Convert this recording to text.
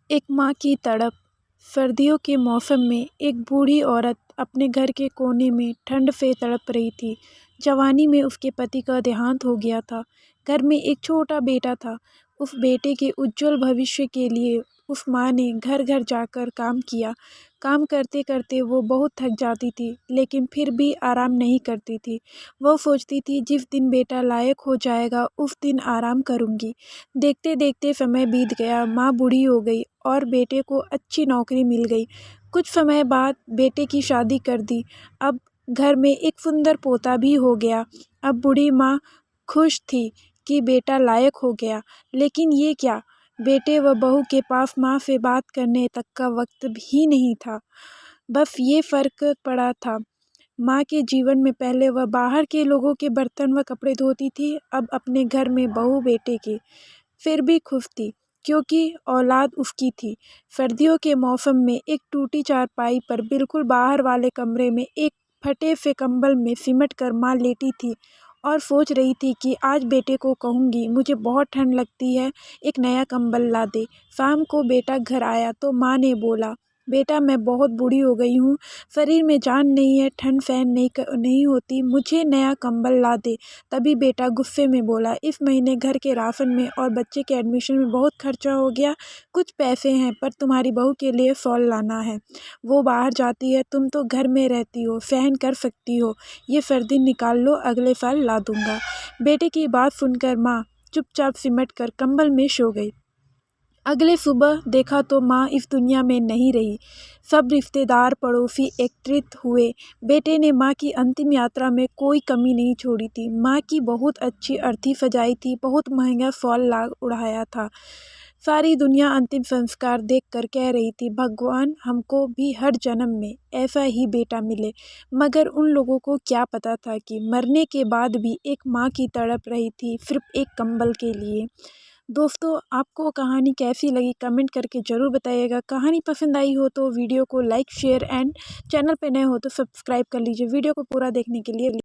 एक माँ की तड़प। सर्दियों के मौसम में एक बूढ़ी औरत अपने घर के कोने में ठंड से तड़प रही थी। जवानी में उसके पति का देहांत हो गया था। घर में एक छोटा बेटा था। उस बेटे के उज्जवल भविष्य के लिए उस माँ ने घर घर जाकर काम किया। काम करते करते वो बहुत थक जाती थी, लेकिन फिर भी आराम नहीं करती थी। वो सोचती थी जिस दिन बेटा लायक हो जाएगा उस दिन आराम करूँगी। देखते देखते समय बीत गया। माँ बूढ़ी हो गई और बेटे को अच्छी नौकरी मिल गई। कुछ समय बाद बेटे की शादी कर दी। अब घर में एक सुंदर पोता भी हो गया। अब बूढ़ी माँ खुश थी कि बेटा लायक हो गया, लेकिन ये क्या, बेटे व बहू के पास माँ से बात करने तक का वक्त भी नहीं था। बस ये फर्क पड़ा था, माँ के जीवन में पहले वह बाहर के लोगों के बर्तन व कपड़े धोती थी, अब अपने घर में बहू बेटे के। फिर भी खुश थी, क्योंकि औलाद उसकी थी। सर्दियों के मौसम में एक टूटी चारपाई पर बिल्कुल बाहर वाले कमरे में एक फटे से कंबल में सिमट कर माँ लेटी थी और सोच रही थी कि आज बेटे को कहूँगी मुझे बहुत ठंड लगती है, एक नया कंबल ला दे। शाम को बेटा घर आया तो माँ ने बोला, बेटा मैं बहुत बूढ़ी हो गई हूँ, शरीर में जान नहीं है, ठंड सहन नहीं होती, मुझे नया कंबल ला दे। तभी बेटा गुस्से में बोला, इस महीने घर के राशन में और बच्चे के एडमिशन में बहुत खर्चा हो गया। कुछ पैसे हैं पर तुम्हारी बहू के लिए शॉल लाना है। वो बाहर जाती है, तुम तो घर में रहती हो, सहन कर सकती हो। ये सर्दी निकाल लो, अगले साल ला दूंगा। बेटे की बात सुनकर माँ चुपचाप सिमट कर कंबल में सो गई। अगले सुबह देखा तो माँ इस दुनिया में नहीं रही। सब रिश्तेदार पड़ोसी एकत्रित हुए। बेटे ने माँ की अंतिम यात्रा में कोई कमी नहीं छोड़ी थी। माँ की बहुत अच्छी अर्थी सजाई थी, बहुत महंगा फॉल उड़ाया था। सारी दुनिया अंतिम संस्कार देखकर कह रही थी, भगवान हमको भी हर जन्म में ऐसा ही बेटा मिले। मगर उन लोगों को क्या पता था कि मरने के बाद भी एक माँ की तड़प रही थी, सिर्फ एक कंबल के लिए। दोस्तों, आपको कहानी कैसी लगी कमेंट करके ज़रूर बताइएगा। कहानी पसंद आई हो तो वीडियो को लाइक शेयर एंड चैनल पे नए हो तो सब्सक्राइब कर लीजिए। वीडियो को पूरा देखने के लिए